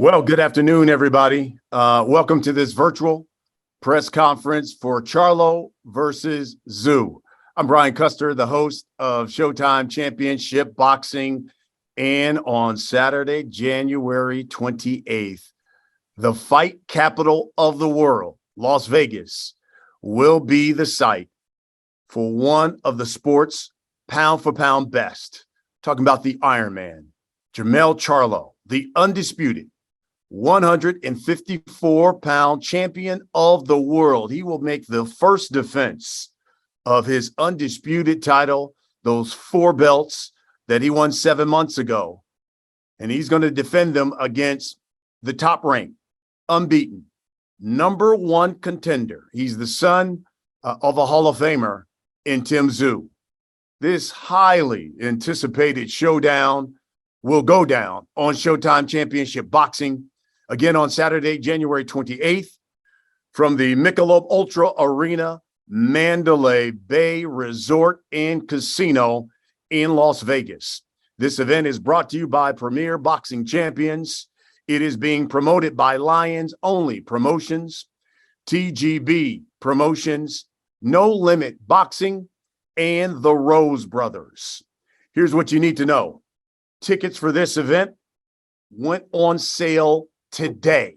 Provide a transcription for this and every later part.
Well, good afternoon, everybody. Welcome to this virtual press conference for Charlo versus Tszyu. I'm Brian Custer, the host of Showtime Championship Boxing. And on Saturday, January 28th, the fight capital of the world, Las Vegas, will be the site for one of the sport's pound-for-pound best. Talking about the Iron Man, Jermell Charlo, the undisputed 154-pound champion of the world. He will make the first defense of his undisputed title, those 4 belts that he won 7 months ago. And he's going to defend them against the top ranked, unbeaten, #1 contender. He's the son of a Hall of Famer in Tim Tszyu. This highly anticipated showdown will go down on Showtime Championship Boxing again on Saturday, January 28th from the Michelob ULTRA Arena, Mandalay Bay Resort and Casino in Las Vegas. This event is brought to you by Premier Boxing Champions. It is being promoted by Lions Only Promotions, TGB Promotions, No Limit Boxing, and the Rose Brothers. Here's what you need to know. Tickets for this event went on sale today,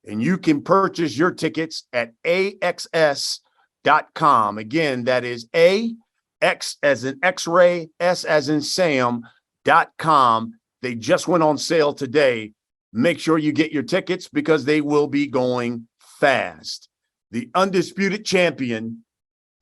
and you can purchase your tickets at AXS.com. Again, that is AX as in X-ray, S as in Sam.com. They just went on sale today. Make sure you get your tickets because they will be going fast. The undisputed champion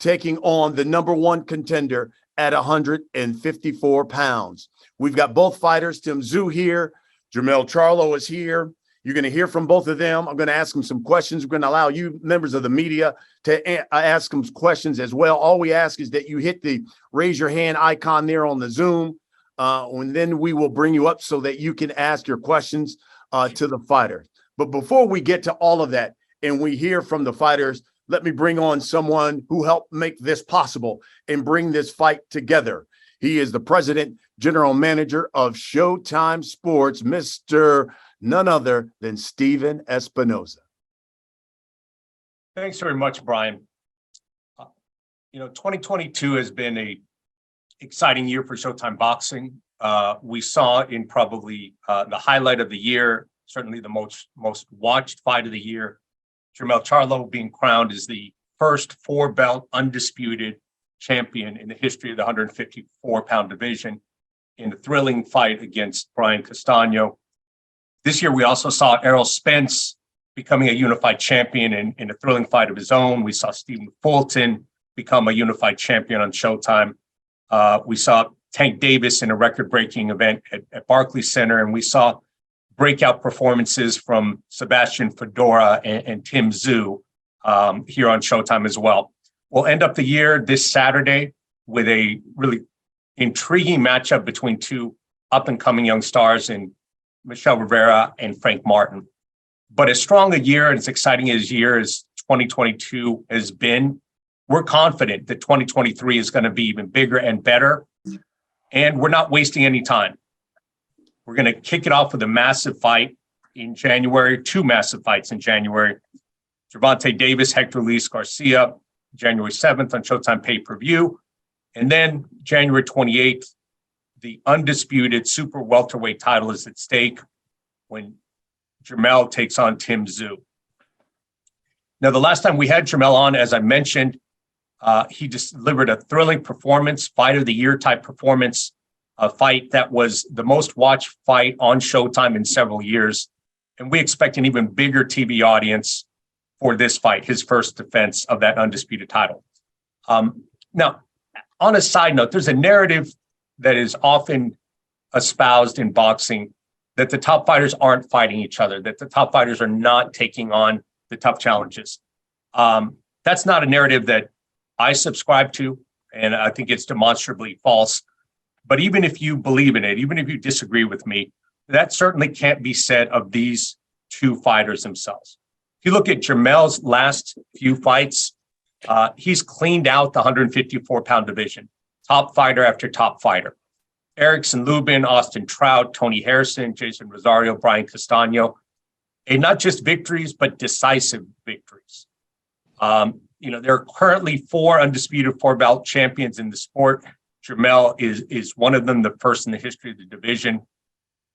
taking on the #1 contender at 154 pounds. We've got both fighters, Tim Tszyu here, Jermell Charlo is here. You're going to hear from both of them. I'm going to ask them some questions. We're going to allow you, members of the media, to ask them questions as well. All we ask is that you hit the raise your hand icon there on the Zoom, and then we will bring you up so that you can ask your questions to the fighter. But before we get to all of that and we hear from the fighters, let me bring on someone who helped make this possible and bring this fight together. He is the president, general manager of Showtime Sports, Mr. none other than Steven Espinoza. Thanks very much, Brian. 2022 has been a exciting year for Showtime Boxing. We saw in probably the highlight of the year, certainly the most watched fight of the year, Jermell Charlo being crowned as the first 4-belt undisputed champion in the history of the 154-pound division in a thrilling fight against Brian Castano. This year, we also saw Errol Spence becoming a unified champion in a thrilling fight of his own. We saw Stephen Fulton become a unified champion on Showtime. We saw Tank Davis in a record-breaking event at Barclays Center, and we saw breakout performances from Sebastian Fedora and Tim Tszyu here on Showtime as well. We'll end up the year this Saturday with a really intriguing matchup between 2 up-and-coming young stars in Michelle Rivera and Frank Martin. But as strong a year and as exciting as year as 2022 has been, we're confident that 2023 is going to be even bigger and better. And we're not wasting any time. We're going to kick it off with a massive fight in January, 2 massive fights in January. Gervonta Davis, Hector Luis Garcia, January 7th on Showtime pay-per-view. And then January 28th, the undisputed super welterweight title is at stake when Jermell takes on Tim Tszyu. Now, the last time we had Jermell on, as I mentioned, he just delivered a thrilling performance, fight of the year type performance, a fight that was the most watched fight on Showtime in several years. And we expect an even bigger TV audience for this fight, his first defense of that undisputed title. Now, on a side note, there's a narrative that is often espoused in boxing that the top fighters aren't fighting each other, that the top fighters are not taking on the tough challenges. That's not a narrative that I subscribe to, and I think it's demonstrably false. But even if you believe in it, even if you disagree with me, that certainly can't be said of these 2 fighters themselves. If you look at Jermell's last few fights, he's cleaned out the 154-pound division, top fighter after top fighter. Erickson Lubin, Austin Trout, Tony Harrison, Jason Rosario, Brian Castano. and not just victories, but decisive victories. There are currently 4 undisputed 4-belt champions in the sport. Jermell is one of them, the first in the history of the division.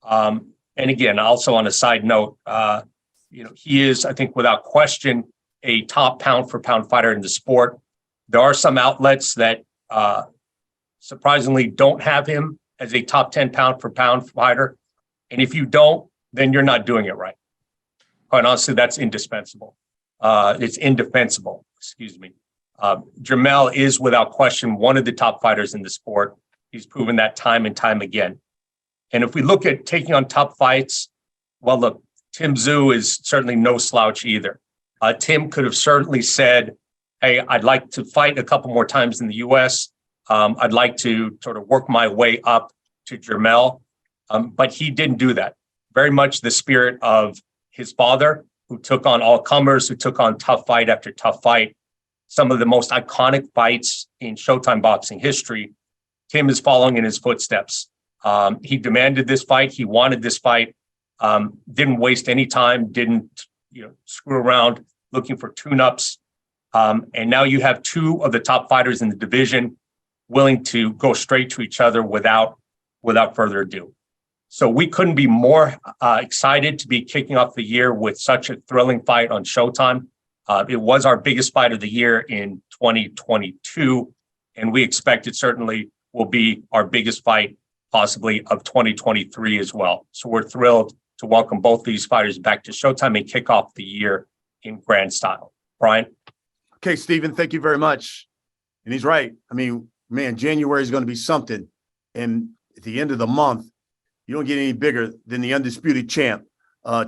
And again, also on a side note, he is, I think, without question, a top pound for pound fighter in the sport. There are some outlets that surprisingly don't have him as a top 10 pound for pound fighter. And if you don't, then you're not doing it right. Quite honestly, that's indispensable. It's indefensible, excuse me. Jermell is without question one of the top fighters in the sport. He's proven that time and time again. And if we look at taking on tough fights, well, look, Tim Tszyu is certainly no slouch either. Tim could have certainly said, hey, I'd like to fight a couple more times in the US. I'd like to sort of work my way up to Jermell. But he didn't do that. Very much the spirit of his father, who took on all comers, who took on tough fight after tough fight. Some of the most iconic fights in Showtime boxing history. Tim is following in his footsteps. He demanded this fight. He wanted this fight. Didn't waste any time. Didn't screw around looking for tune-ups. And now you have 2 of the top fighters in the division willing to go straight to each other without further ado. So we couldn't be more excited to be kicking off the year with such a thrilling fight on Showtime. It was our biggest fight of the year in 2022, and we expect it certainly will be our biggest fight possibly of 2023 as well. So we're thrilled to welcome both these fighters back to Showtime and kick off the year in grand style. Brian? Okay, Stephen, thank you very much. And he's right. I mean, man, January is going to be something. And at the end of the month, you don't get any bigger than the undisputed champ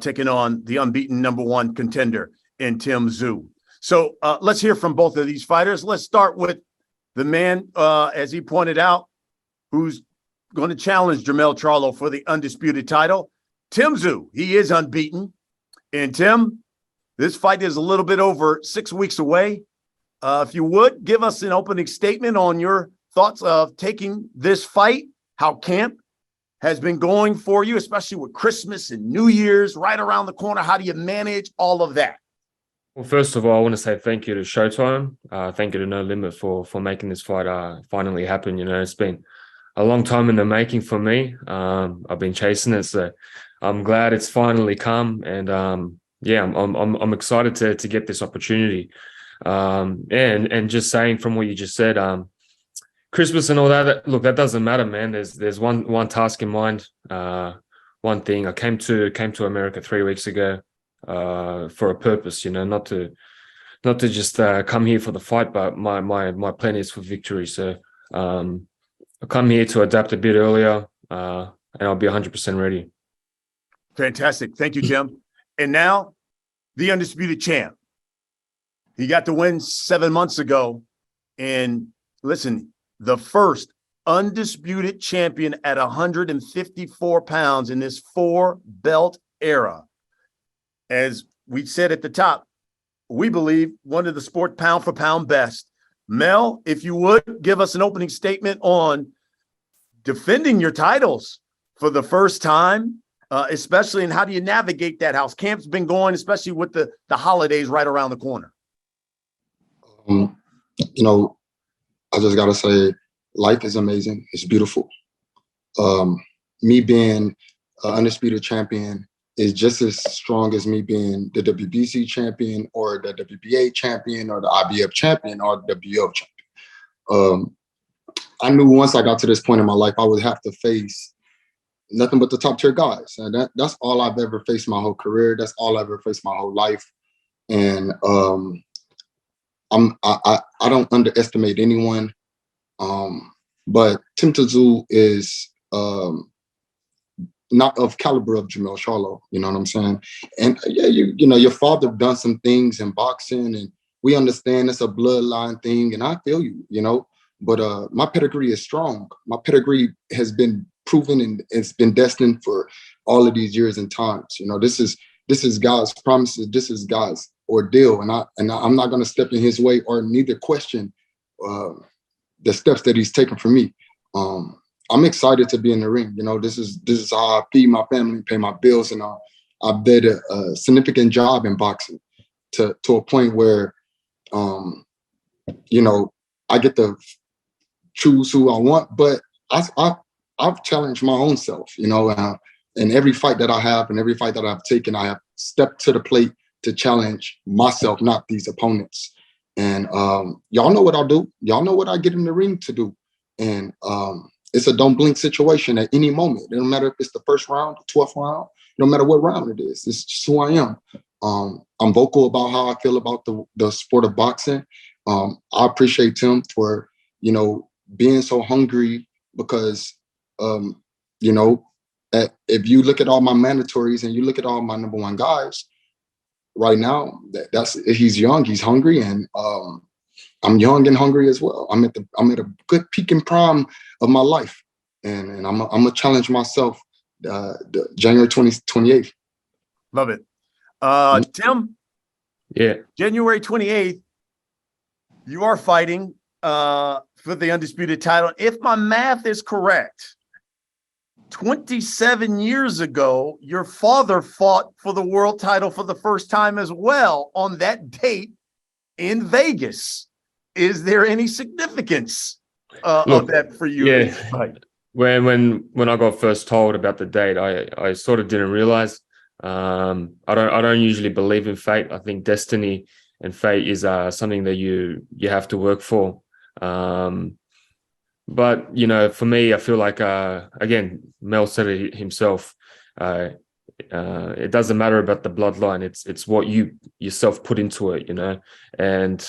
taking on the unbeaten #1 contender in Tim Tszyu. So let's hear from both of these fighters. Let's start with the man, as he pointed out, who's going to challenge Jermell Charlo for the undisputed title, Tim Tszyu. He is unbeaten. And Tim, this fight is a little bit over 6 weeks away. If you would, give us an opening statement on your thoughts of taking this fight, how camp has been going for you, especially with Christmas and New Year's right around the corner. How do you manage all of that? Well, first of all, I want to say thank you to Showtime. Thank you to No Limit for making this fight finally happen. It's been a long time in the making for me. I've been chasing it, so I'm glad it's finally come. And I'm excited to get this opportunity. And just saying from what you just said, Christmas and all that. Look, that doesn't matter, man. There's one task in mind. One thing. I came to America 3 weeks ago for a purpose. Not to just come here for the fight, but my plan is for victory. So I come here to adapt a bit earlier, and I'll be 100% ready. Fantastic. Thank you, Tim. And now, the undisputed champ. He got the win 7 months ago. And listen, the first undisputed champion at 154 pounds in this 4-belt era. As we said at the top, we believe one of the sport pound for pound best. Mel, if you would, give us an opening statement on defending your titles for the first time, especially, and how do you navigate that? How's camp's been going, especially with the holidays right around the corner? I just got to say, life is amazing. It's beautiful. Me being an undisputed champion is just as strong as me being the WBC champion or the WBA champion or the IBF champion or the WO champion. I knew once I got to this point in my life, I would have to face nothing but the top tier guys. And that's all I've ever faced my whole career. That's all I've ever faced my whole life. And I don't underestimate anyone. But Tim Tszyu is not of caliber of Jermell Charlo, you know what I'm saying? And yeah, your father done some things in boxing, and we understand it's a bloodline thing, and I feel you, but my pedigree is strong. My pedigree has been proven, and it's been destined for all of these years and times. This is God's promises, this is God's ordeal, and I'm not gonna step in his way or neither question the steps that he's taken for me. I'm excited to be in the ring. This is how I feed my family, pay my bills, and I've did a significant job in boxing to a point where, you know, I get to choose who I want, but I've challenged my own self, you know, in every fight that I have and every fight that I've taken, I have stepped to the plate to challenge myself, not these opponents. And y'all know what I do. Y'all know what I get in the ring to do. And it's a don't blink situation at any moment. It don't matter if it's the first round, the 12th round, no matter what round it is. It's just who I am. I'm vocal about how I feel about the sport of boxing. I appreciate Tim for, you know, being so hungry because, you know, if you look at all my mandatories and you look at all my number one guys right now, he's young, he's hungry, and I'm young and hungry as well. I'm at a good peak and prime of my life, and I'm gonna challenge myself January 28th. Love it. Tim? Yeah. January 28th, you are fighting for the undisputed title. If my math is correct, 27 years ago, your father fought for the world title for the first time as well on that date in Vegas. Is there any significance of that for you? Yeah. When I got first told about the date, I sort of didn't realize. I don't usually believe in fate. I think destiny and fate is something that you have to work for. But, you know, for me, I feel like, again, Mel said it himself, it doesn't matter about the bloodline. It's what you yourself put into it, you know. And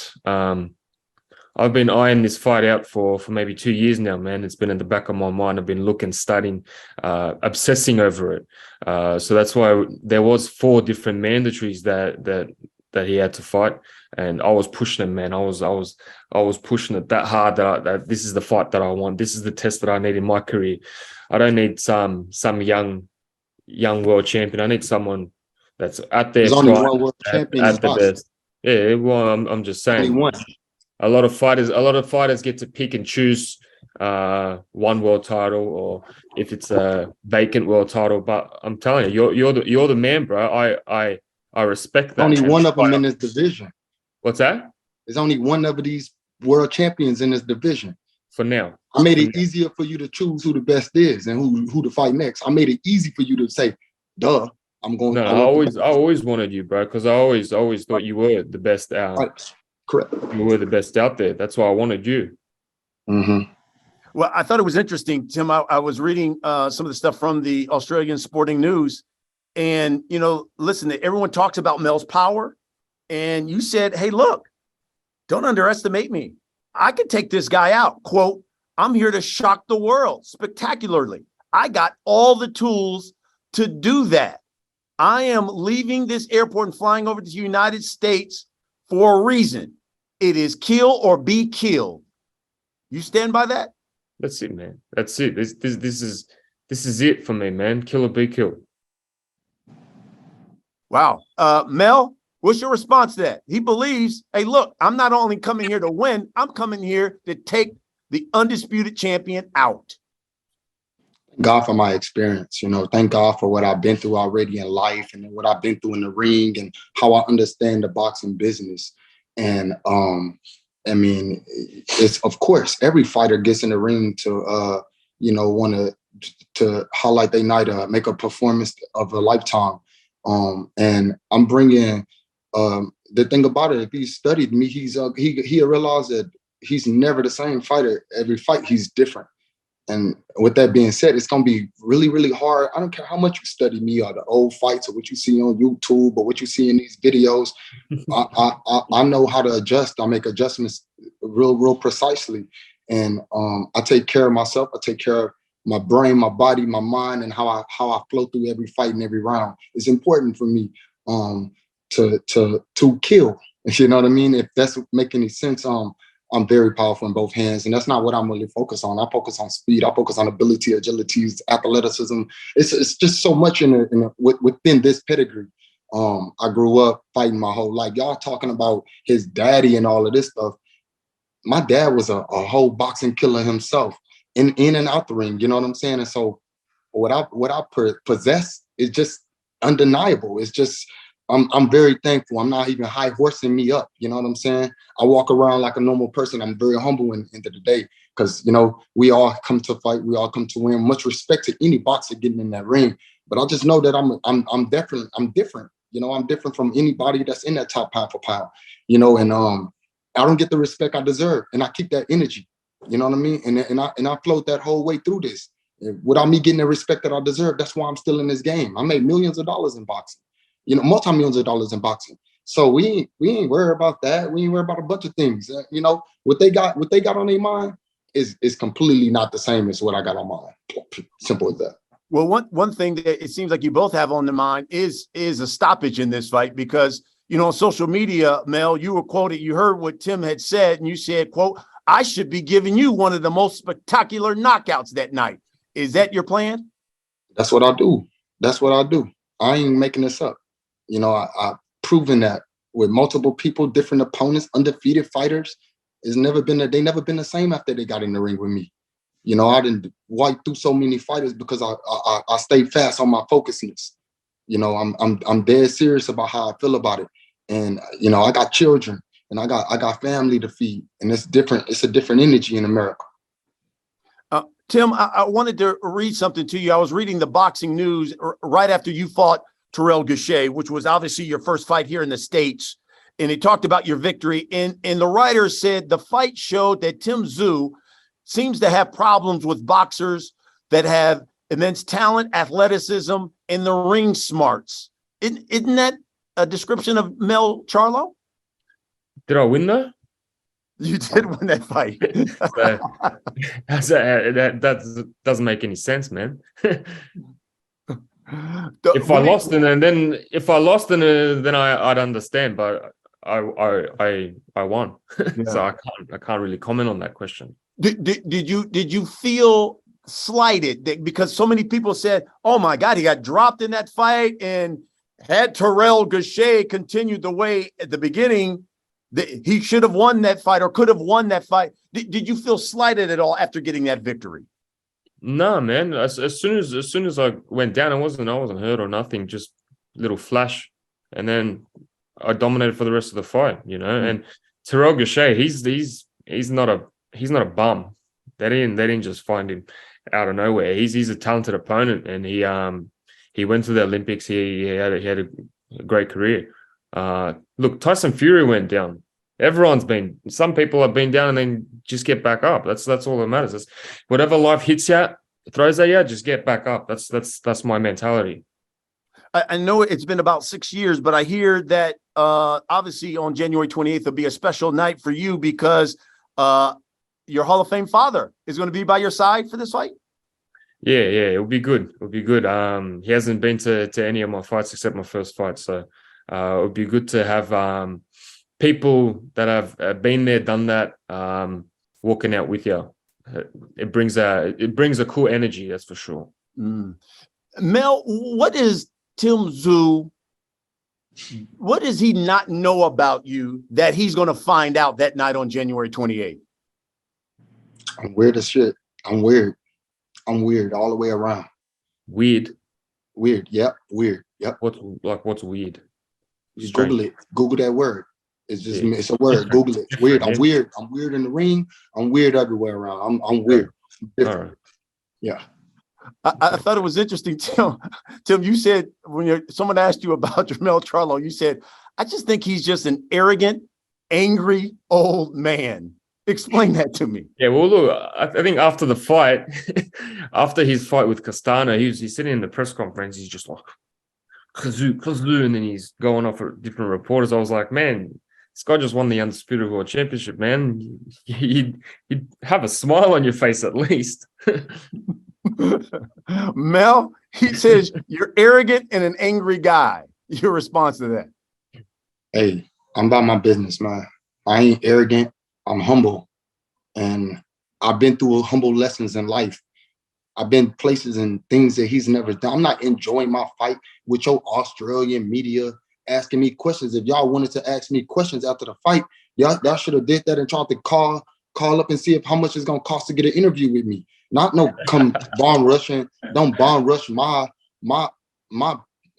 I've been eyeing this fight out for maybe 2 years now, man. It's been in the back of my mind. I've been looking, studying, obsessing over it. So that's why there was 4 different mandatories that he had to fight, and I was pushing him, man. I was pushing it that hard that this is the fight that I want. This is the test that I need in my career. I don't need some young world champion. I need someone that's out there. There's only one world champion at the best. Yeah, well, I'm just saying. A lot of fighters get to pick and choose one world title, or if it's a vacant world title. But I'm telling you, you're the man, bro. I respect that. Only one of them in this division. What's that? There's only one of these world champions in this division. For now. I made it easier for you to choose who the best is and who to fight next. I made it easy for you to say, duh, I'm going. No, I always wanted you, bro, because I always thought you were the best out. Right. Correct. You were the best out there. That's why I wanted you. Mm-hmm. Well, I thought it was interesting, Tim. I was reading some of the stuff from the Australian Sporting News. And, you know, listen, everyone talks about Mel's power. And you said, hey, look, don't underestimate me. I can take this guy out. Quote, I'm here to shock the world spectacularly. I got all the tools to do that. I am leaving this airport and flying over to the United States for a reason. It is kill or be killed. You stand by that? That's it, man. That's it. This is it for me, man. Kill or be killed. Wow. Mel, what's your response to that? He believes, hey, look, I'm not only coming here to win, I'm coming here to take the undisputed champion out. God for my experience, you know, thank God for what I've been through already in life and what I've been through in the ring and how I understand the boxing business. And I mean, it's, of course, every fighter gets in the ring to, you know, want to highlight their night, make a performance of a lifetime. And I'm bringing, the thing about it, if he studied me, he realized that he's never the same fighter. Every fight, he's different. And with that being said, it's going to be really, really hard. I don't care how much you study me or the old fights or what you see on YouTube or what you see in these videos. I know how to adjust. I make adjustments real precisely. And I take care of myself. I take care of my brain, my body, my mind, and how I flow through every fight and every round. It's important for me to kill. You know what I mean? If that's making any sense, I'm very powerful in both hands, and that's not what I'm really focused on. I focus on speed. I focus on ability, agility, athleticism. It's just so much within this pedigree. I grew up fighting my whole life. Y'all talking about his daddy and all of this stuff. My dad was a whole boxing killer himself, in and out the ring. You know what I'm saying? And so what I possess is just undeniable. It's just I'm very thankful. I'm not even high horsing me up. You know what I'm saying? I walk around like a normal person. I'm very humble in the end of the day, because, you know, we all come to fight. We all come to win. Much respect to any boxer getting in that ring. But I just know that I'm different. You know, I'm different from anybody that's in that top pound for pound, you know, and I don't get the respect I deserve. And I keep that energy. You know what I mean? And I flowed that whole way through this. Without me getting the respect that I deserve, that's why I'm still in this game. I made millions of dollars in boxing. You know, multi-millions of dollars in boxing. So we ain't worried about that. We ain't worried about a bunch of things. You know, what they got on their mind is completely not the same as what I got on mine. Simple as that. Well, one thing that it seems like you both have on the mind is a stoppage in this fight, because, you know, on social media, Mel, you were quoted, you heard what Tim had said, and you said, quote, "I should be giving you one of the most spectacular knockouts that night." Is that your plan? That's what I do. That's what I do. I ain't making this up. You know, I've proven that with multiple people, different opponents, undefeated fighters. They never been the same after they got in the ring with me. You know, I didn't wipe through so many fighters because I stayed fast on my focusness. You know, I'm dead serious about how I feel about it. And, you know, I got children and I got family to feed, and it's different. It's a different energy in America. Tim, I wanted to read something to you. I was reading the Boxing News right after you fought Terrell Gausha, which was obviously your first fight here in the States. And it talked about your victory. And the writer said the fight showed that Tim Tszyu seems to have problems with boxers that have immense talent, athleticism, and the ring smarts. Isn't that a description of Mel Charlo? Did I win though? You did win that fight. That doesn't make any sense, man. If I lost, then I'd understand, but I won. Yeah. So I can't really comment on that question. Did you feel slighted because so many people said, "Oh my God, he got dropped in that fight," and had Terrell Gausha continued the way at the beginning, he should have won that fight or could have won that fight. Did you feel slighted at all after getting that victory? No, man. As soon as I went down, I wasn't hurt or nothing. Just little flash, and then I dominated for the rest of the fight. You know, and Terrell Gausha, he's not a bum. They didn't just find him out of nowhere. He's a talented opponent, and he went to the Olympics. He had a great career. Look, Tyson Fury went down. Some people have been down and then just get back up. That's all that matters. That's, whatever life hits you, throws at you, just get back up. That's my mentality. I know it's been about 6 years, but I hear that obviously on January 28th will be a special night for you because your Hall of Fame father is going to be by your side for this fight. Yeah, it'll be good. It'll be good. He hasn't been to any of my fights except my first fight, so it would be good to have people that have been there, done that, walking out with you. It brings a cool energy, that's for sure. Mel, what is Tim Tszyu? What does he not know about you that he's going to find out that night on January 28th? I'm weird as shit. I'm weird all the way around. Weird. Yep. Weird. Yep. What's weird? Just Google it. Google that word. It's a word. Google it. Weird. I'm weird. I'm weird in the ring. I'm weird everywhere around. I'm weird. All right. Yeah. I thought it was interesting, Tim. Tim, you said when someone asked you about Jermell Charlo, you said, "I just think he's just an arrogant, angry old man." Explain that to me. Yeah, well, look, I think after the fight, after his fight with Castano, he's sitting in the press conference. He's just like, Tszyu, and then he's going off at different reporters. I was like, man, this guy just won the Undisputed World Championship, man. You'd have a smile on your face at least. Mel, he says you're arrogant and an angry guy. Your response to that? Hey, I'm about my business, man. I ain't arrogant. I'm humble, and I've been through humble lessons in life. I've been places and things that he's never done. I'm not enjoying my fight with your Australian media asking me questions. If y'all wanted to ask me questions after the fight, y'all should have did that and tried to call up and see if how much it's gonna cost to get an interview with me. Not no come bomb rushing. Don't bomb rush my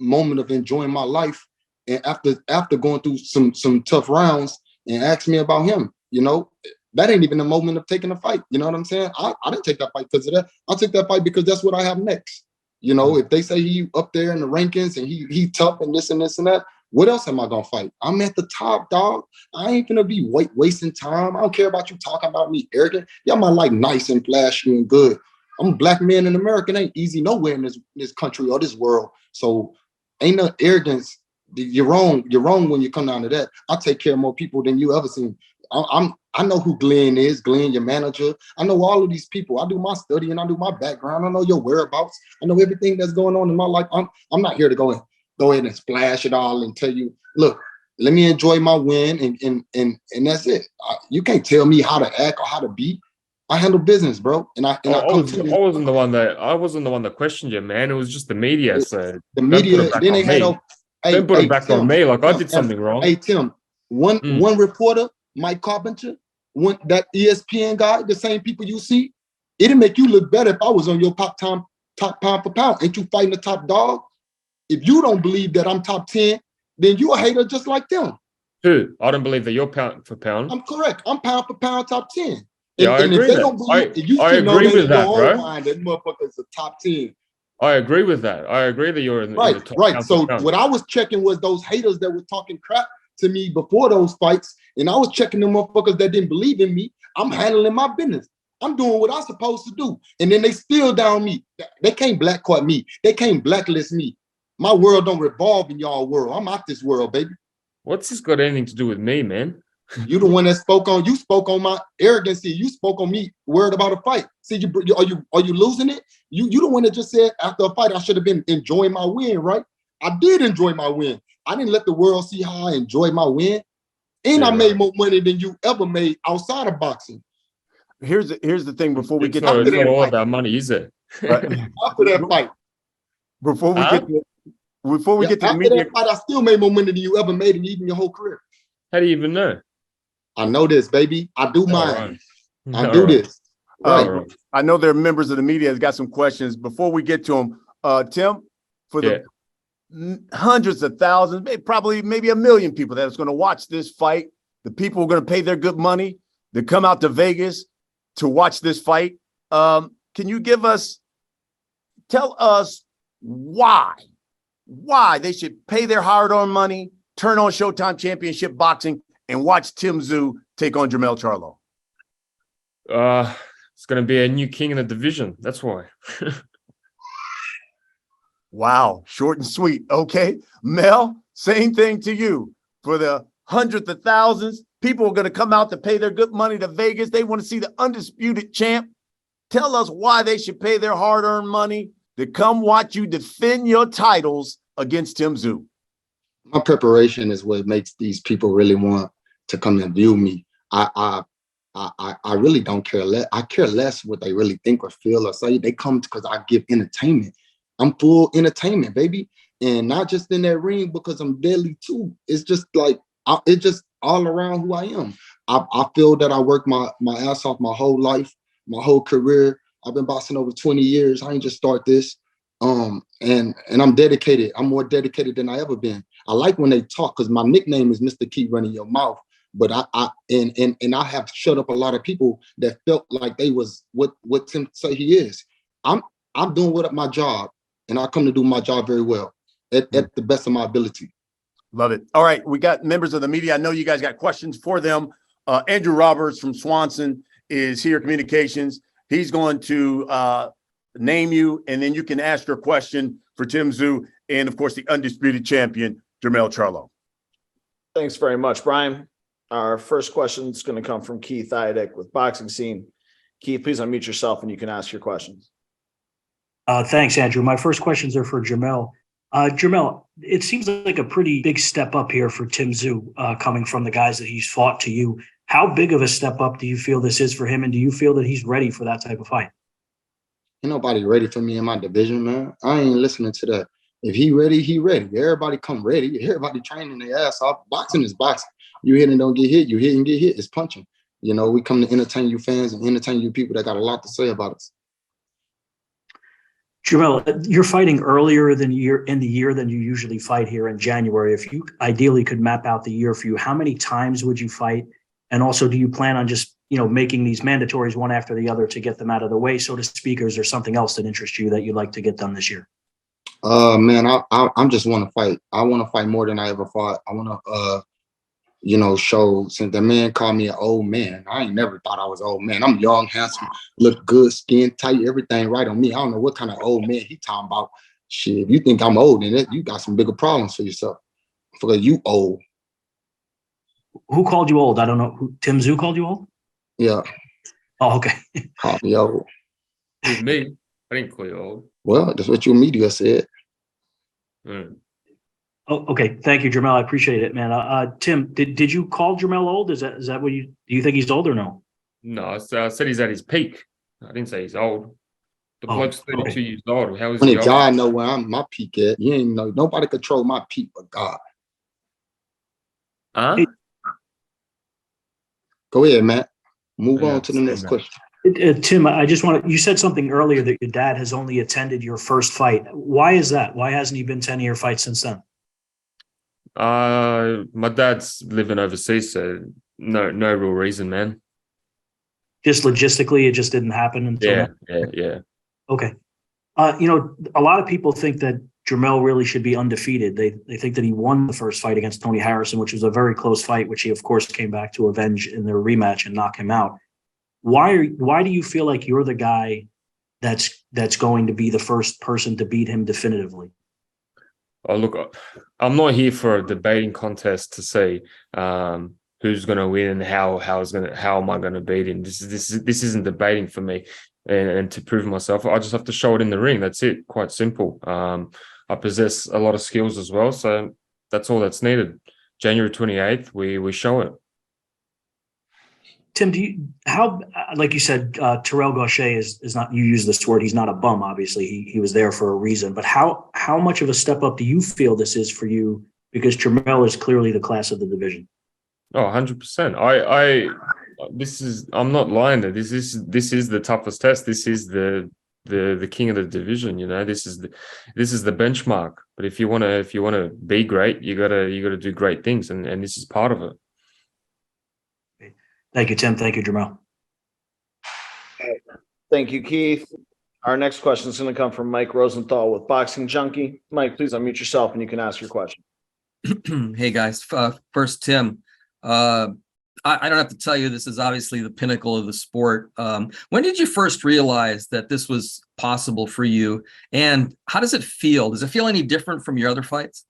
moment of enjoying my life. And after going through some tough rounds and asked me about him, you know, that ain't even the moment of taking a fight. You know what I'm saying? I didn't take that fight because of that. I took that fight because that's what I have next. You know, if they say he up there in the rankings and he tough and this and that, what else am I gonna fight? I'm at the top, dog. I ain't gonna be wasting time. I don't care about you talking about me arrogant. Y'all might like nice and flashy and good. I'm a black man in America. It ain't easy nowhere in this country or this world. So ain't no arrogance. You're wrong. You're wrong when you come down to that. I take care of more people than you ever seen. I know who Glenn is. Glenn, your manager. I know all of these people. I do my study and I do my background. I know your whereabouts. I know everything that's going on in my life. I'm not here to go ahead and splash it all and tell you, look, let me enjoy my win and that's it. You can't tell me how to act or how to be. I handle business, bro. I wasn't the one that questioned you, man. It was just the media. So the media. Then they had don't put it back on me. Like I did something wrong. Hey Tim, one reporter, Mike Carpenter, that ESPN guy, the same people you see, it'd make you look better if I was on your top pound for pound. Ain't you fighting the top dog? If you don't believe that I'm top 10, then you a hater just like them. Who? I don't believe that you're pound for pound. I'm correct. I'm pound for pound top 10. Yeah, I agree with that. I agree with that, bro. That motherfucker's a top 10. I agree with that. I agree that you're in the top. Right. So what I was checking was those haters that were talking crap to me before those fights, and I was checking them motherfuckers that didn't believe in me. I'm handling my business. I'm doing what I'm supposed to do, and then they still down me. They can't black card me. They can't blacklist me. My world don't revolve in y'all world. I'm out this world, baby. What's this got anything to do with me, man? You the one that spoke on my arrogancy. You spoke on me worried about a fight. See, are you losing it? You the one that just said after a fight I should have been enjoying my win, right? I did enjoy my win. I didn't let the world see how I enjoyed my win. And I made more money than you ever made outside of boxing. Here's the thing before we get to it's not all about money, is it? After that fight. Before we get to the media, that fight, I still made more money than you ever made in even your whole career. How do you even know? I know this, baby. I do mine. Right. I do this. Right. I know there are members of the media that got some questions. Before we get to them, Tim, for the hundreds of thousands, maybe 1 million people that's going to watch this fight, the people who are going to pay their good money to come out to Vegas to watch this fight. Can you tell us why they should pay their hard-earned money, turn on Showtime Championship Boxing, and watch Tim Tszyu take on Jermell Charlo? It's going to be a new king in the division. That's why. Wow. Short and sweet. Okay. Mel, same thing to you. For the hundreds of thousands, people are going to come out to pay their good money to Vegas. They want to see the undisputed champ. Tell us why they should pay their hard-earned money to come watch you defend your titles against Tim Tszyu. My preparation is what makes these people really want to come and view me. I really don't care less. I care less what they really think or feel or say. They come because I give entertainment. I'm full entertainment, baby. And not just in that ring because I'm deadly too. It's just like, it's just all around who I am. I feel that I worked my ass off my whole life, my whole career. I've been boxing over 20 years. I ain't just start this. And I'm dedicated. I'm more dedicated than I ever been. I like when they talk because my nickname is Mr. Keep Running Your Mouth. But I have shut up a lot of people that felt like they was what Tim say he is. I'm doing my job, and I come to do my job very well at the best of my ability. Love it. All right, we got members of the media. I know you guys got questions for them. Andrew Roberts from Swanson is here, communications. He's going to name you, and then you can ask your question for Tim Tszyu and, of course, the undisputed champion, Jermell Charlo. Thanks very much, Brian. Our first question is going to come from Keith Idek with Boxing Scene. Keith, please unmute yourself and you can ask your questions. Thanks, Andrew. My first questions are for Jermell. Jermell, it seems like a pretty big step up here for Tim Tszyu coming from the guys that he's fought to you. How big of a step up do you feel this is for him, and do you feel that he's ready for that type of fight? Ain't nobody ready for me in my division, man. I ain't listening to that. If he ready, he ready. Everybody come ready. Everybody training their ass off. Boxing is boxing. You hit and don't get hit. You hit and get hit. It's punching. You know, we come to entertain you fans and entertain you people that got a lot to say about us. Jermell, you're fighting earlier in the year than you usually fight here in January. If you ideally could map out the year for you, how many times would you fight? And also, do you plan on just, making these mandatories one after the other to get them out of the way, so to speak, or is there something else that interests you that you'd like to get done this year? Man, I'm just want to fight. I want to fight more than I ever fought. I want to, show, since the man called me an old man. I ain't never thought I was an old man. I'm young, handsome, look good, skin tight, everything right on me. I don't know what kind of old man he talking about. Shit, if you think I'm old, then you got some bigger problems for yourself. For you old. Who called you old? I don't know. Tim Tszyu called you old? Yeah. Oh, okay. Called me old. With me, I didn't call you old. Well, that's what your media said. Mm. Oh, okay. Thank you, Jermell. I appreciate it, man. Tim, did you call Jermell old? Is that what do you think he's old or no? No, I said he's at his peak. I didn't say he's old. The Oh, bloke's 32 okay. years old. How is Only he old? God know where my peak at. You ain't know. Nobody control my peak but God. Huh? Hey, Go ahead, Matt. Move Yeah, on to the next man. question. Tim, I just you said something earlier that your dad has only attended your first fight. Why is that? Why hasn't he been to any of your fights since then? My dad's living overseas, so no real reason, man. Just logistically, it just didn't happen until Yeah. Okay. A lot of people think that Jermell really should be undefeated. They think that he won the first fight against Tony Harrison, which was a very close fight, which he, of course, came back to avenge in their rematch and knock him out. Why do you feel like you're the guy that's going to be the first person to beat him definitively? Oh, look, I'm not here for a debating contest to say who's going to win and how am I going to beat him. This isn't debating for me, and to prove myself, I just have to show it in the ring. That's it. Quite simple. I possess a lot of skills as well, so that's all that's needed. January 28th, we show it. Tim, like you said, Terrell Gaucher is not, you use this word, he's not a bum, obviously. He was there for a reason. But how much of a step up do you feel this is for you? Because Jermell is clearly the class of the division. Oh, 100%. I'm not lying there. This is the toughest test. This is the king of the division, This is the benchmark. But if you wanna be great, you gotta do great things, and this is part of it. Thank you, Tim. Thank you, Jermell. Thank you, Keith. Our next question is going to come from Mike Rosenthal with Boxing Junkie. Mike, please unmute yourself and you can ask your question. Hey guys, first Tim, I don't have to tell you, this is obviously the pinnacle of the sport. When did you first realize that this was possible for you, and how does it feel? Does it feel any different from your other fights?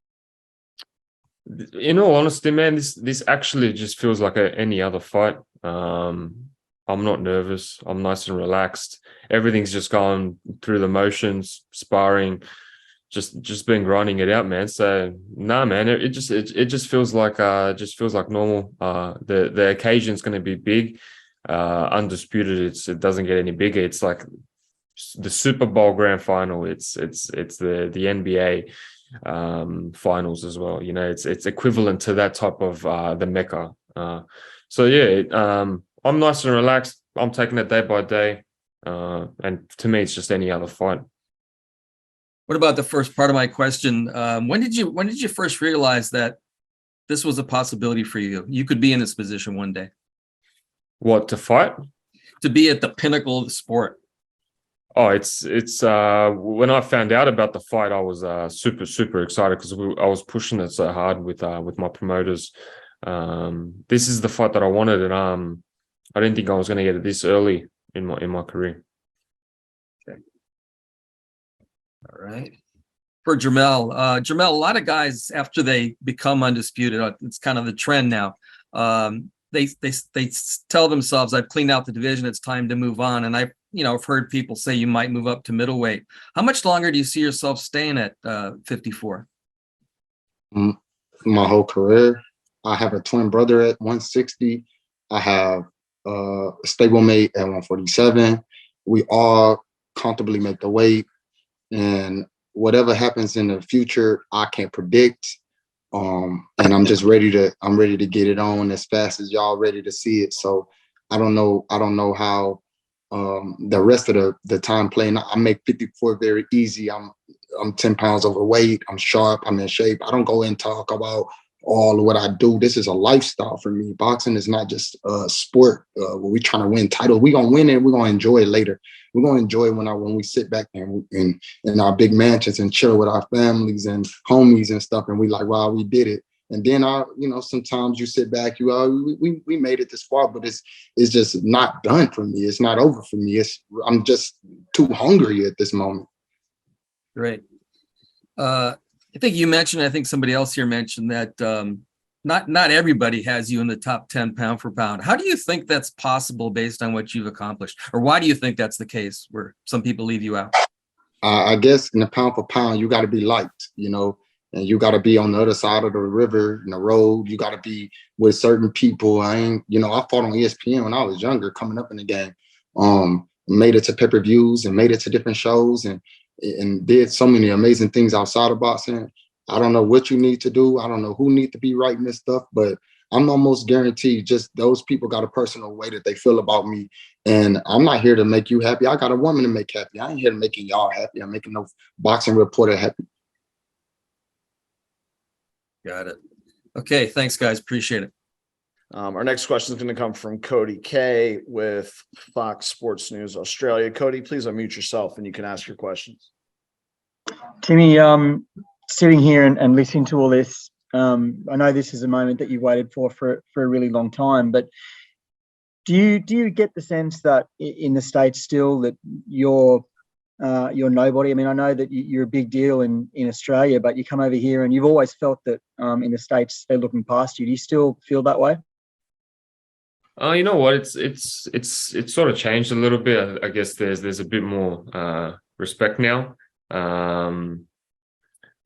In all honesty, man, this actually just feels like any other fight. I'm not nervous. I'm nice and relaxed. Everything's just going through the motions, sparring, just been grinding it out, man. So nah, man, it just feels like normal. The occasion's going to be big. Undisputed, it doesn't get any bigger. It's like the Super Bowl grand final. It's the NBA finals as well. It's equivalent to that type of the Mecca. So yeah, I'm nice and relaxed. I'm taking it day by day, and to me, it's just any other fight. What about the first part of my question? When did you first realize that this was a possibility for you? You could be in this position one day. What, to fight? To be at the pinnacle of the sport. Oh, it's when I found out about the fight, I was super excited because I was pushing it so hard with my promoters. This is the fight that I wanted, and I didn't think I was going to get it this early in my career. Okay. All right. For Jermell, a lot of guys, after they become undisputed, it's kind of the trend now. They tell themselves, "I've cleaned out the division. It's time to move on." And I've heard people say you might move up to middleweight. How much longer do you see yourself staying at 54? My whole career. I have a twin brother at 160. I have a stablemate at 147. We all comfortably make the weight, and whatever happens in the future, I can't predict. And I'm just ready to get it on as fast as y'all ready to see it. So I don't know how the rest of the time playing. I make 54 very easy. I'm 10 pounds overweight. I'm sharp. I'm in shape. I don't go and talk about all of what I do. This is a lifestyle for me. Boxing is not just a sport where we're trying to win titles. We're going to win it. We're going to enjoy it later. We're going to enjoy it when we sit back in our big mansions and chill with our families and homies and stuff. And we like, wow, we did it. And then sometimes you sit back, we made it this far, but it's just not done for me. It's not over for me. I'm just too hungry at this moment. Great. I think you mentioned, I think somebody else here mentioned that not everybody has you in the top 10 pound for pound. How do you think that's possible based on what you've accomplished? Or why do you think that's the case where some people leave you out? I guess in the pound for pound, you got to be liked, and you got to be on the other side of the river, in the road. You got to be with certain people. I fought on ESPN when I was younger, coming up in the game. Made it to pay-per-views and made it to different shows and did so many amazing things outside of boxing. I don't know what you need to do. I don't know who need to be writing this stuff, but I'm almost guaranteed just those people got a personal way that they feel about me. And I'm not here to make you happy. I got a woman to make happy. I ain't here to making y'all happy. I'm making no boxing reporter happy. Got it. Okay. Thanks, guys. Appreciate it. Our next question is going to come from Cody K with Fox Sports News Australia. Cody, please unmute yourself and you can ask your questions. Timmy, sitting here and listening to all this, I know this is a moment that you've waited for a really long time, but do you get the sense that in the States still that you're nobody? I mean, I know that you're a big deal in Australia, but you come over here and you've always felt that in the States they're looking past you. Do you still feel that way? You know what? It's sort of changed a little bit. I guess there's a bit more respect now.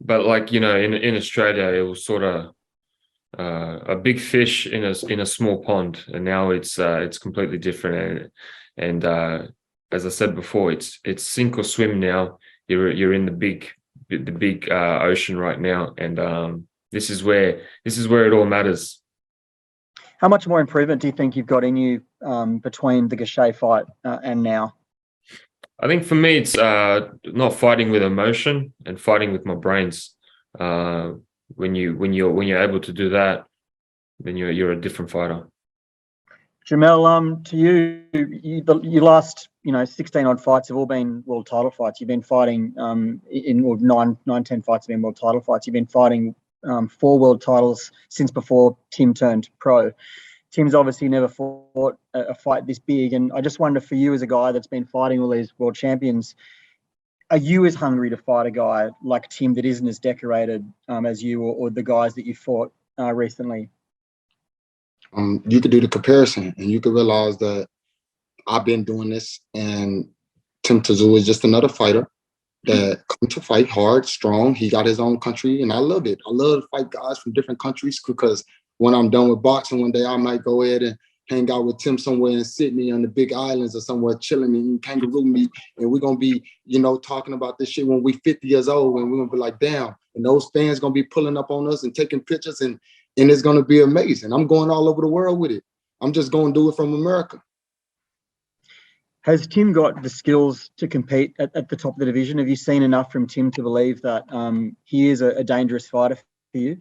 But like, in Australia, it was sort of a big fish in a small pond, and now it's completely different. And as I said before, it's sink or swim now. You're in the big ocean right now, and this is where it all matters. How much more improvement do you think you've got in you between the Gachet fight and now? I think for me, it's not fighting with emotion and fighting with my brains. When you're able to do that, then you're a different fighter. Jermell, to you last 16 odd fights have all been world title fights. You've been fighting in 10 fights have been world title fights. You've been fighting 4 world titles since before Tim turned pro. Tim's obviously never fought a fight this big, and I just wonder for you as a guy that's been fighting all these world champions, are you as hungry to fight a guy like Tim that isn't as decorated as you or the guys that you fought recently? You could do the comparison and you could realize that I've been doing this, and Tim Tszyu is just another fighter that come to fight hard, strong. He got his own country, and I love it. I love to fight guys from different countries, because when I'm done with boxing one day, I might go ahead and hang out with Tim somewhere in Sydney on the big islands or somewhere chilling and kangaroo meat. And we're going to be, talking about this shit when we're 50 years old, and we're going to be like, damn. And those fans going to be pulling up on us and taking pictures, and it's going to be amazing. I'm going all over the world with it. I'm just going to do it from America. Has Tim got the skills to compete at the top of the division? Have you seen enough from Tim to believe that he is a dangerous fighter for you?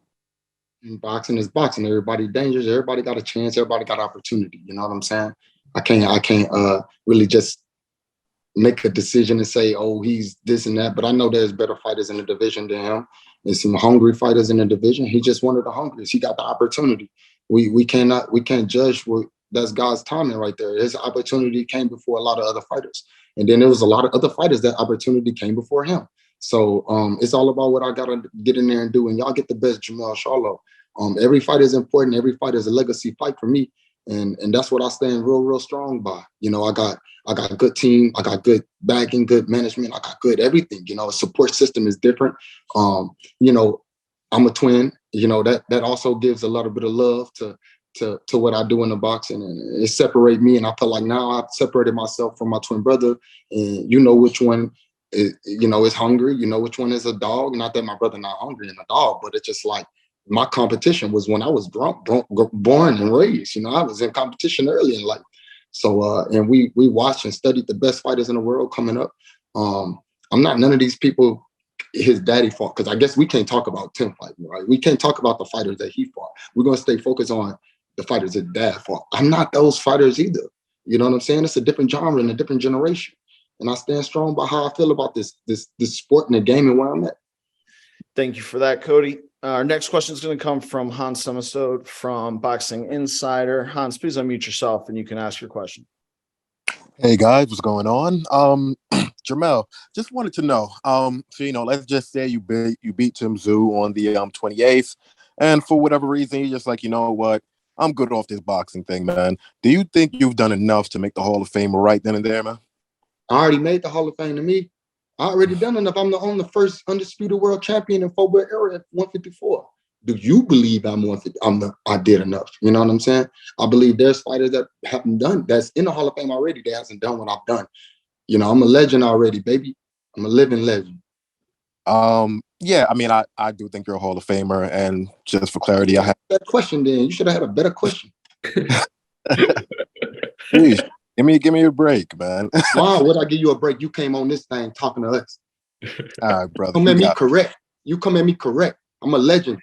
And boxing is boxing. Everybody dangerous. Everybody got a chance. Everybody got opportunity. You know what I'm saying? I can't really just make a decision and say, oh, he's this and that. But I know there's better fighters in the division than him. There's some hungry fighters in the division. He just one of the hungriest. He got the opportunity. We can't judge what that's God's timing right there. His opportunity came before a lot of other fighters. And then there was a lot of other fighters that opportunity came before him. So it's all about what I got to get in there and do. And y'all get the best Jermell Charlo. Every fight is important. Every fight is a legacy fight for me. And that's what I stand real strong by. I got a good team. I got good backing, good management. I got good everything. A support system is different. I'm a twin. That also gives a little bit of love to what I do in the boxing, and it separates me. And I feel like now I've separated myself from my twin brother, and which one is hungry, which one is a dog. Not that my brother not hungry and a dog, but it's just like my competition was when I was born and raised. I was in competition early in life. So and we watched and studied the best fighters in the world coming up. I'm not none of these people his daddy fought, because I guess we can't talk about Tim fighting, right? We can't talk about the fighters that he fought. We're gonna stay focused on the fighters his dad fought. I'm not those fighters either. You know what I'm saying? It's a different genre and a different generation. And I stand strong by how I feel about this sport and the game and where I'm at. Thank you for that, Cody. Our next question is going to come from Hans Sumasode from Boxing Insider. Hans, please unmute yourself and you can ask your question. Hey guys, what's going on? Jermell, just wanted to know. So let's just say you beat Tim Tszyu on the 28th, and for whatever reason, you're just like, you know what? I'm good off this boxing thing, man. Do you think you've done enough to make the Hall of Fame right then and there, man? I already made the Hall of Fame to me. I already done enough. I'm the first undisputed world champion in 4-belt era at 154. Do you believe I did enough? You know what I'm saying? I believe there's fighters that haven't done, that's in the Hall of Fame already, that hasn't done what I've done. I'm a legend already, baby. I'm a living legend. Yeah, I mean, I do think you're a Hall of Famer, and just for clarity, I have that question. Then you should have had a better question. Please, give me a break, man. Why would I give you a break? You came on this thing talking to us. All right, brother. Come at me correct. You come at me correct. I'm a legend.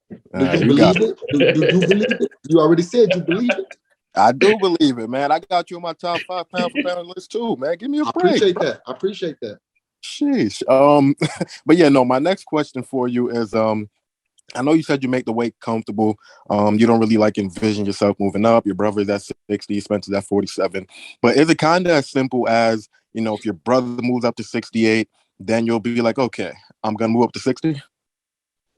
Do you believe it? Do you believe it? You already said you believe it. I do believe it, man. I got you on my top 5 pound for pound list too, man. Give me a break. I appreciate that. Sheesh. But yeah, no, my next question for you is, I know you said you make the weight comfortable. You don't really envision yourself moving up. Your brother's at 60, Spencer's at 47. But is it kind of as simple as, if your brother moves up to 68, then you'll be like, okay, I'm gonna move up to 60?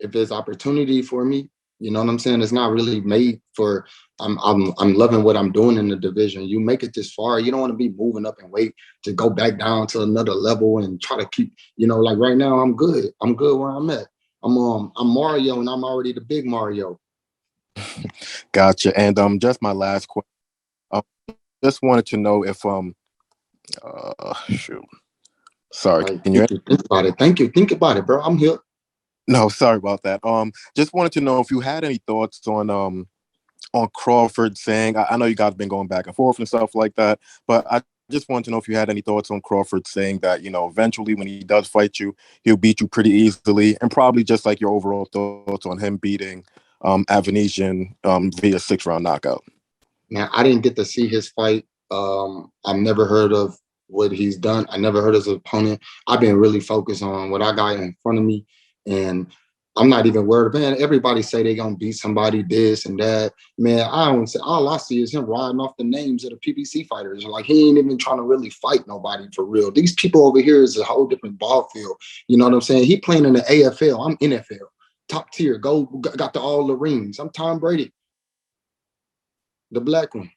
If there's opportunity for me, you know what I'm saying? It's not really made for. I'm loving what I'm doing in the division. You make it this far, you don't want to be moving up and wait to go back down to another level and try to keep. Like right now, I'm good. I'm good where I'm at. I'm Mario, and I'm already the big Mario. Gotcha. And just my last question. Just wanted to know if shoot. Sorry, can you think about it? Thank you. Think about it, bro. I'm here. No, sorry about that. Just wanted to know if you had any thoughts on Crawford saying, I know you guys have been going back and forth and stuff like that, but I just wanted to know if you had any thoughts on Crawford saying that, eventually when he does fight you, he'll beat you pretty easily, and probably just your overall thoughts on him beating Avanesian via 6-round knockout. Now, I didn't get to see his fight. I've never heard of what he's done. I never heard of his opponent. I've been really focused on what I got in front of me, and I'm not even worried. Man, everybody say they're going to beat somebody this and that. Man, I don't say, all I see is him riding off the names of the PBC fighters. He ain't even trying to really fight nobody for real. These people over here is a whole different ball field. You know what I'm saying? He playing in the AFL. I'm NFL. Top tier. Got all the rings. I'm Tom Brady. The black one.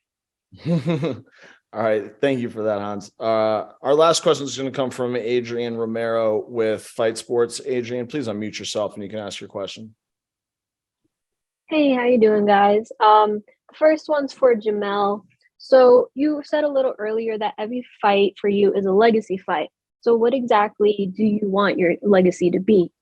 All right. Thank you for that, Hans. Our last question is going to come from Adrian Romero with Fight Sports. Adrian, please unmute yourself and you can ask your question. Hey, how you doing, guys? The first one's for Jermell. So you said a little earlier that every fight for you is a legacy fight. So what exactly do you want your legacy to be?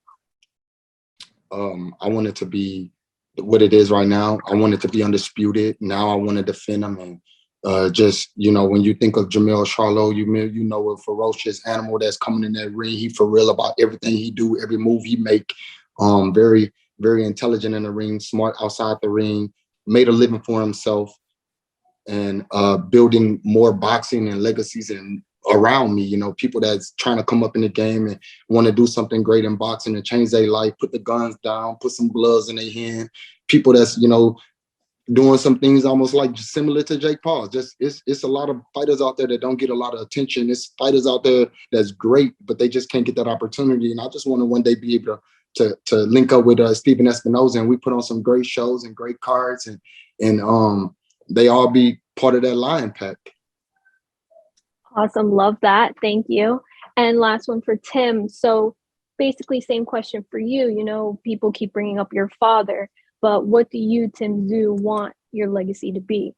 I want it to be what it is right now. I want it to be undisputed. Now I want to defend them, and when you think of Jermell Charlo, you know a ferocious animal that's coming in that ring. He for real about everything he do, every move he make. Very, very intelligent in the ring, smart outside the ring, made a living for himself, and building more boxing and legacies and around me. People that's trying to come up in the game and want to do something great in boxing and change their life, put the guns down, put some gloves in their hand. People that's doing some things almost similar to Jake Paul. It's a lot of fighters out there that don't get a lot of attention. It's fighters out there that's great, but they just can't get that opportunity. And I just want to one day be able to link up with Stephen Espinoza, and we put on some great shows and great cards, and they all be part of that lion pack. Awesome. Love that. Thank you. And last one for Tim. So basically same question for you. People keep bringing up your father, but what do you, Tim Tszyu, want your legacy to be?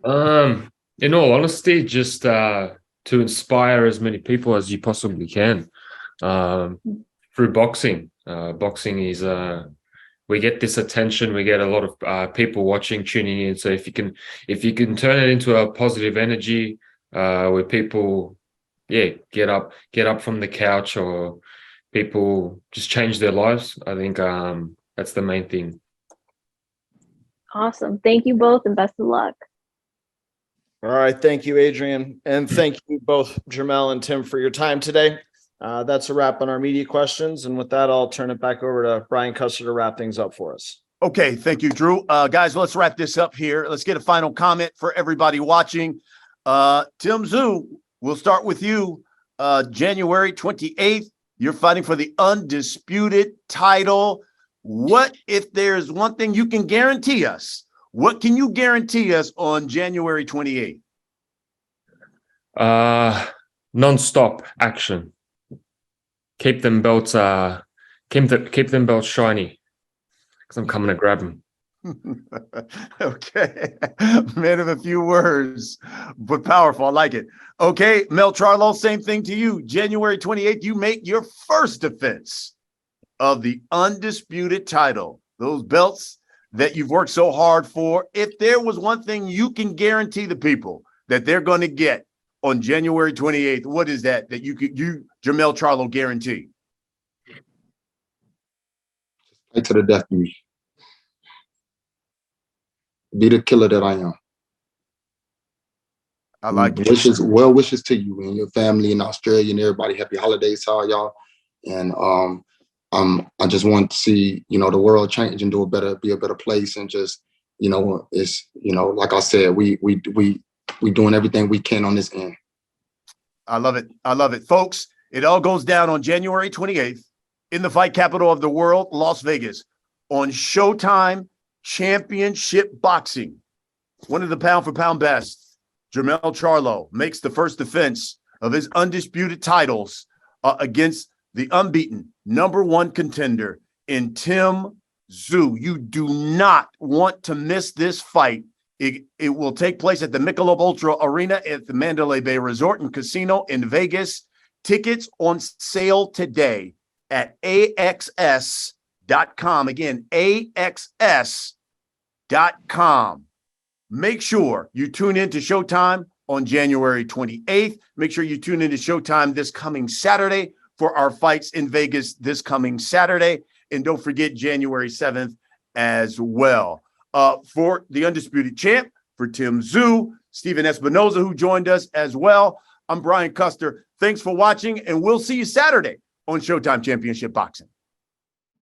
In all honesty, just to inspire as many people as you possibly can through boxing. Boxing is we get this attention, we get a lot of people watching, tuning in. So if you can turn it into a positive energy where people, get up from the couch, or people just change their lives, I think that's the main thing. Awesome. Thank you both and best of luck. All right. Thank you, Adrian. And thank you both, Jermell and Tim, for your time today. That's a wrap on our media questions. And with that, I'll turn it back over to Brian Custer to wrap things up for us. Okay, thank you, Drew. Guys, let's wrap this up here. Let's get a final comment for everybody watching. Tim Tszyu, we'll start with you. January 28th, you're fighting for the undisputed title. What if there's one thing you can guarantee us? What can you guarantee us on January 28th? Non-stop action. Keep them belts keep them belts shiny, because I'm coming to grab them. Okay, man of a few words, but powerful. I like it. Okay, Mel Charlo, same thing to you. January 28th, you make your first defense of the undisputed title. Those belts that you've worked so hard for. If there was one thing you can guarantee the people that they're going to get on January 28th, what is that you Jermell Charlo, guarantee? Fight to the death of me. Be the killer that I am. I like it. Well wishes to you and your family in Australia and everybody. Happy holidays to all y'all. And I just want to see, the world change and be a better place. And just, it's, like I said, we doing everything we can on this end. I love it. I love it. Folks, it all goes down on January 28th in the fight capital of the world, Las Vegas, on Showtime Championship Boxing. One of the pound-for-pound best, Jermell Charlo, makes the first defense of his undisputed titles against the unbeaten #1 contender in Tim Tszyu. You do not want to miss this fight. It will take place at the Michelob ULTRA Arena at the Mandalay Bay Resort and Casino in Vegas. Tickets on sale today at AXS.com. Again, AXS.com. Make sure you tune in to Showtime on January 28th. Make sure you tune in to Showtime this coming Saturday for our fights in Vegas this coming Saturday. And don't forget January 7th as well. For the undisputed champ, for Tim Tszyu, Stephen Espinoza, who joined us as well, I'm Brian Custer. Thanks for watching, and we'll see you Saturday on Showtime Championship Boxing.